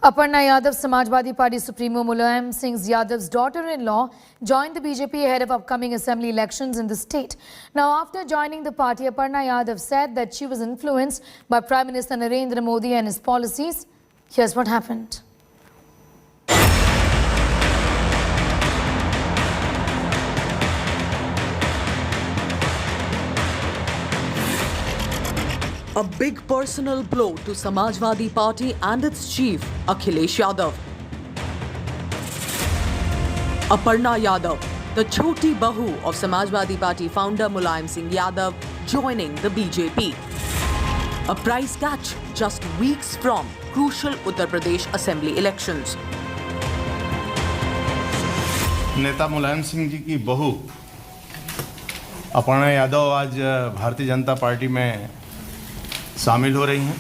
Aparna Yadav, Samajwadi Party Supremo Mulayam Singh Yadav's daughter-in-law, joined the BJP ahead of upcoming assembly elections in the state. Now, after joining the party, Aparna Yadav said that she was influenced by Prime Minister Narendra Modi and his policies. Here's what happened. A big personal blow to Samajwadi Party and its chief, Akhilesh Yadav. Aparna Yadav, the choti bahu of Samajwadi Party founder Mulayam Singh Yadav, joining the BJP. A prize catch just weeks from crucial Uttar Pradesh Assembly elections. नेता मुलायम सिंह जी की बहू अपर्णा यादव आज Bharatiya Janata party में शामिल हो रही हैं।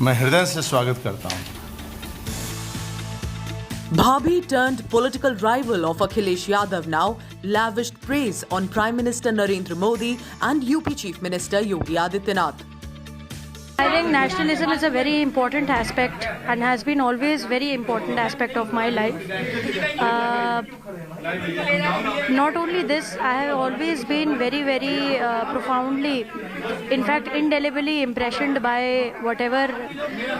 मैं हृदय से स्वागत करता हूं। Bhabhi turned political rival of Akhilesh Yadav now lavished praise on Prime Minister Narendra Modi and UP Chief Minister Yogi Adityanath. I think nationalism is a very important aspect and has been always very important aspect of my life. Not only this, I have always been very profoundly, in fact indelibly impressioned by whatever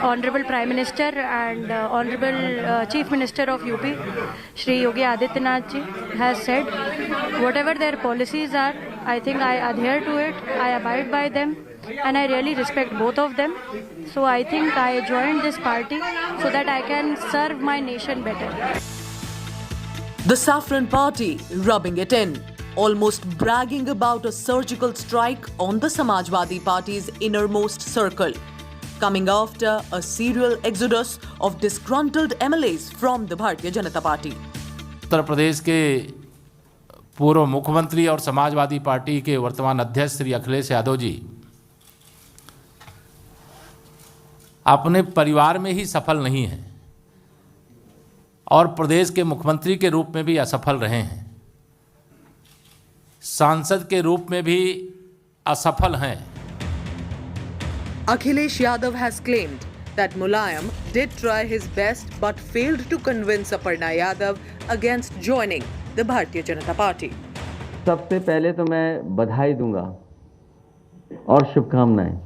Honorable Prime Minister and Honorable Chief Minister of UP, Shri Yogi Adityanath ji, has said. Whatever their policies are, I think I adhere to it, I abide by them. And I really respect both of them. So I think I joined this party so that I can serve my nation better. The Saffron Party rubbing it in, almost bragging about a surgical strike on the Samajwadi Party's innermost circle, coming after a serial exodus of disgruntled MLAs from the Bharatiya Janata Party. Uttar Pradesh के पूर्व मुख्यमंत्री और Samajwadi party के वर्तमान अध्यक्ष श्री अखिलेश यादव जी अपने परिवार में ही सफल नहीं हैं और प्रदेश के मुख्यमंत्री के रूप में भी असफल रहे हैं, सांसद के रूप में भी असफल हैं. Akhilesh Yadav has claimed that Mulayam did try his best but failed to convince Aparna Yadav against joining the Bharatiya Janata Party. सबसे पहले तो मैं बधाई दूंगा और शुभकामनाएं,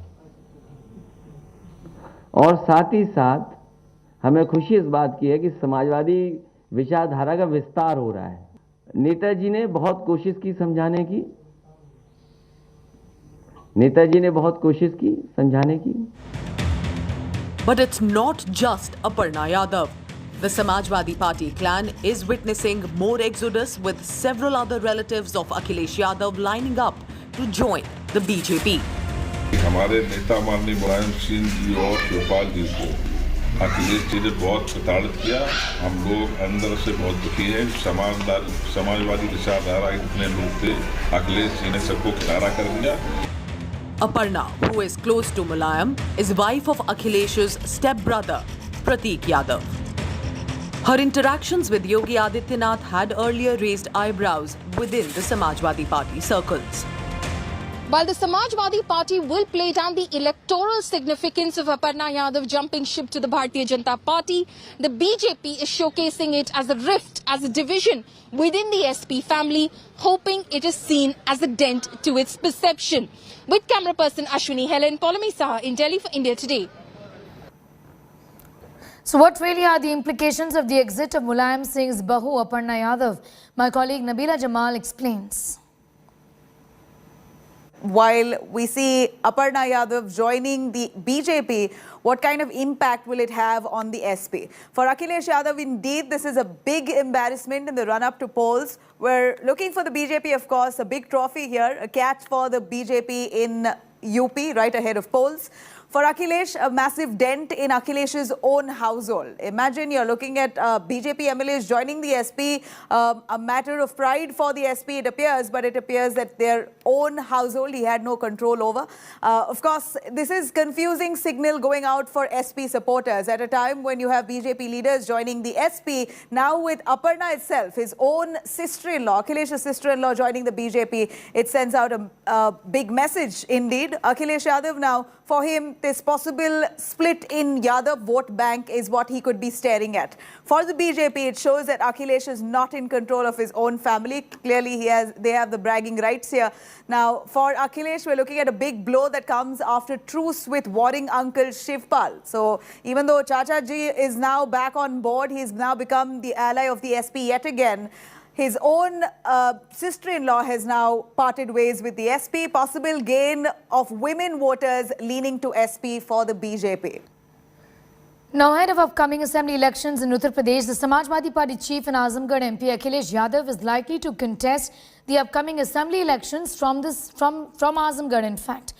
और साथ ही साथ हमें खुशी इस बात की है कि समाजवादी विचारधारा का विस्तार हो रहा है. नेताजी ने बहुत कोशिश की समझाने की, But it's not just Aparna Yadav. The Samajwadi Party clan is witnessing more exodus with several other relatives of Akhilesh Yadav lining up to join the BJP. हमारे नेता माननीय मुलायम सिंह जी और शिवपाल जी को अखिलेश जी ने बहुत प्रताड़ित किया. हम लोग अंदर से बहुत दुखी हैं. समाजवादी विचारधारा इतने लोग थे, अखिलेश जी ने सबको किनारा कर दिया. Aparna, who is close to Mulayam, is wife of Akhilesh's stepbrother, Pratik Yadav. Her interactions with Yogi Adityanath had earlier raised eyebrows within the Samajwadi Party circles. While the Samajwadi Party will play down the electoral significance of Aparna Yadav jumping ship to the Bharatiya Janata Party, the BJP is showcasing it as a rift, as a division within the SP family, hoping it is seen as a dent to its perception. With camera person Ashwini Helen, Polami Saha in Delhi for India Today. So what really are the implications of the exit of Mulayam Singh's bahu Aparna Yadav? My colleague Nabila Jamal explains. While we see Aparna Yadav joining the BJP, what kind of impact will it have on the SP? For Akhilesh Yadav, indeed, this is a big embarrassment in the run-up to polls. We're looking for the BJP, of course, a big trophy here, a catch for the BJP in UP, right ahead of polls. For Akhilesh, a massive dent in Akhilesh's own household. Imagine you're looking at BJP MLAs joining the SP, a matter of pride for the SP, it appears, but it appears that their own household he had no control over. Of course, this is confusing signal going out for SP supporters at a time when you have BJP leaders joining the SP. Now with Aparna itself, his own sister-in-law, Akhilesh's sister-in-law joining the BJP, it sends out a big message indeed. Akhilesh Yadav now, for him, this possible split in Yadav vote bank is what he could be staring at. For the BJP, it shows that Akhilesh is not in control of his own family. Clearly, they have the bragging rights here. Now, for Akhilesh, we're looking at a big blow that comes after truce with warring uncle Shivpal. So, even though Chacha ji is now back on board, he's now become the ally of the SP yet again. His own sister-in-law has now parted ways with the SP. Possible gain of women voters leaning to SP for the BJP. Now, ahead of upcoming assembly elections in Uttar Pradesh, the Samajwadi Party chief and Azamgarh MP Akhilesh Yadav is likely to contest the upcoming assembly elections from Azamgarh, in fact.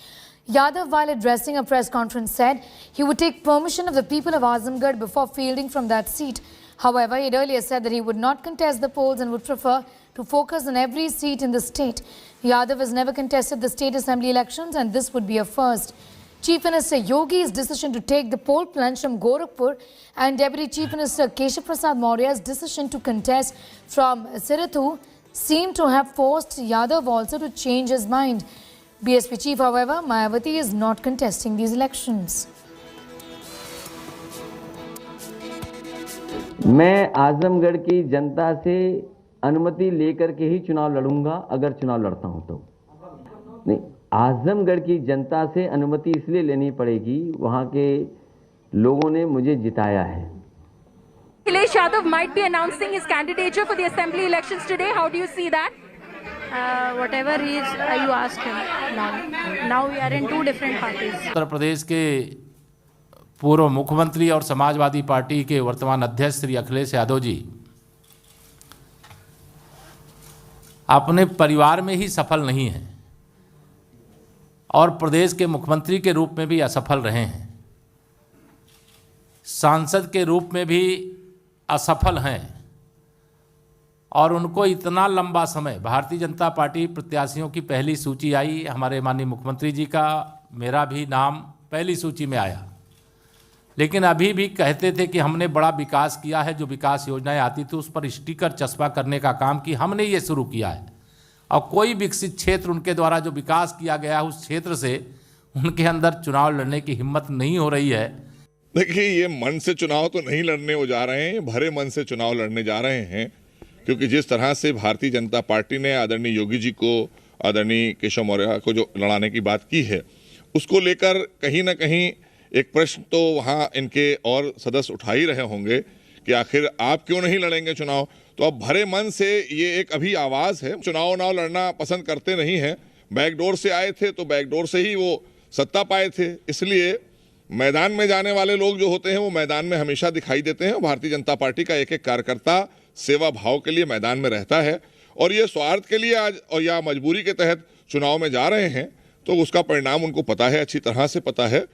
Yadav, while addressing a press conference, said he would take permission of the people of Azamgarh before fielding from that seat. However, he had earlier said that he would not contest the polls and would prefer to focus on every seat in the state. Yadav has never contested the state assembly elections, and this would be a first. Chief Minister Yogi's decision to take the poll plunge from Gorakhpur and Deputy Chief Minister Keshav Prasad Maurya's decision to contest from Sirathu seem to have forced Yadav also to change his mind. BSP chief, however, Mayawati is not contesting these elections. मैं आजमगढ़ की जनता से अनुमति लेकर के ही चुनाव लड़ूंगा, अगर चुनाव लड़ता हूं तो। नहीं, आजमगढ़ की जनता से अनुमति इसलिए लेनी पड़ेगी, वहां के लोगों ने मुझे जिताया है। Akhilesh Yadav might be announcing his candidature for the assembly elections today. How do you see that? Whatever he is, you ask him now. Now we are in two different parties. Uttar Pradesh के पूर्व मुख्यमंत्री और Samajwadi party के वर्तमान अध्यक्ष श्री अखिलेश यादव जी अपने परिवार में ही सफल नहीं हैं और प्रदेश के मुख्यमंत्री के रूप में भी असफल रहे हैं, सांसद के रूप में भी असफल हैं और उनको इतना लंबा समय भारतीय जनता पार्टी प्रत्याशियों की पहली सूची आई, हमारे माननीय मुख्यमंत्री जी का, मेरा भी नाम पहली सूची में आया, लेकिन अभी भी कहते थे कि हमने बड़ा विकास किया है, जो विकास योजनाएं आती थी उस पर स्टिकर चस्पा करने का काम कि हमने ये शुरू किया है और कोई विकसित क्षेत्र उनके द्वारा जो विकास किया गया है उस क्षेत्र से उनके अंदर चुनाव लड़ने की हिम्मत नहीं हो रही है। देखिए, ये मन से चुनाव तो नहीं लड़ने वो जा रहे हैं, भरे मन से चुनाव लड़ने जा रहे हैं, क्योंकि जिस तरह से भारतीय जनता पार्टी ने आदरणीय योगी जी को, आदरणीय केशव मौर्य को जो लड़ाने की बात की है, उसको लेकर कहीं ना कहीं एक प्रश्न तो वहाँ इनके और सदस्य उठा ही रहे होंगे कि आखिर आप क्यों नहीं लड़ेंगे चुनाव। तो अब भरे मन से ये एक अभी आवाज़ है, चुनाव लड़ना पसंद करते नहीं हैं, बैकडोर से आए थे तो बैकडोर से ही वो सत्ता पाए थे, इसलिए मैदान में जाने वाले लोग जो होते हैं वो मैदान में हमेशा दिखाई देते हैं। भारतीय जनता पार्टी का एक एक कार्यकर्ता सेवा भाव के लिए मैदान में रहता है और ये स्वार्थ के लिए आज और या मजबूरी के तहत चुनाव में जा रहे हैं तो उसका परिणाम उनको पता है, अच्छी तरह से पता है।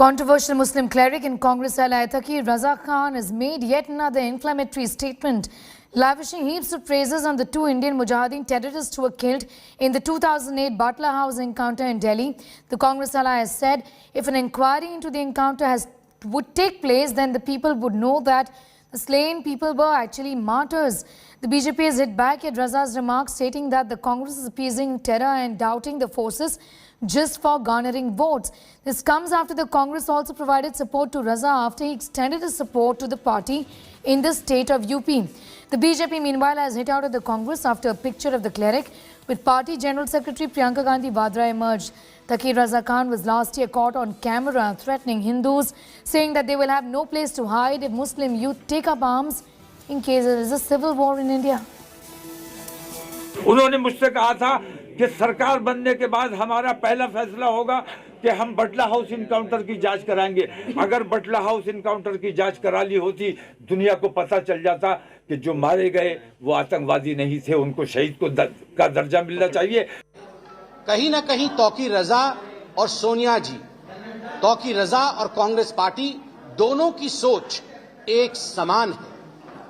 Controversial Muslim cleric and Congress ally Taqi Raza Khan has made yet another inflammatory statement, lavishing heaps of praises on the two Indian Mujahideen terrorists who were killed in the 2008 Butler House encounter in Delhi. The Congress ally has said if an inquiry into the encounter would take place, then the people would know that the slain people were actually martyrs. The BJP has hit back at Raza's remarks, stating that the Congress is appeasing terror and doubting the forces just for garnering votes. This comes after the Congress also provided support to Raza after he extended his support to the party in the state of UP. The BJP meanwhile has hit out at the Congress after a picture of the cleric with Party General Secretary Priyanka Gandhi Vadra emerged. Taqi Raza Khan was last year caught on camera threatening Hindus, saying that they will have no place to hide if Muslim youth take up arms in case there is a civil war in India. उन्होंने मुझसे कहा था कि सरकार बनने के बाद हमारा पहला फैसला होगा कि हम बटला हाउस इनकाउंटर की जांच कराएंगे। अगर बटला हाउस इनकाउंटर की जांच करा ली होती, दुनिया को पता चल जाता कि जो मारे गए वो आतंकवादी नहीं थे, उनको शहीद का दर्जा मिलना चाहिए। कहीं ना कहीं तौकी रजा और सोनिया जी, तौकी रजा और कांग्रेस पार्टी दोनों की सोच एक समान है।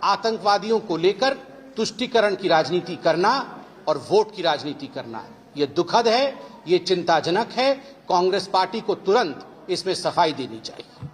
आतंकवादियों को लेकर तुष्टीकरण की राजनीति करना और वोट की राजनीति करना, ये दुखद है, ये चिंताजनक है। कांग्रेस पार्टी को तुरंत इसमें सफाई देनी चाहिए।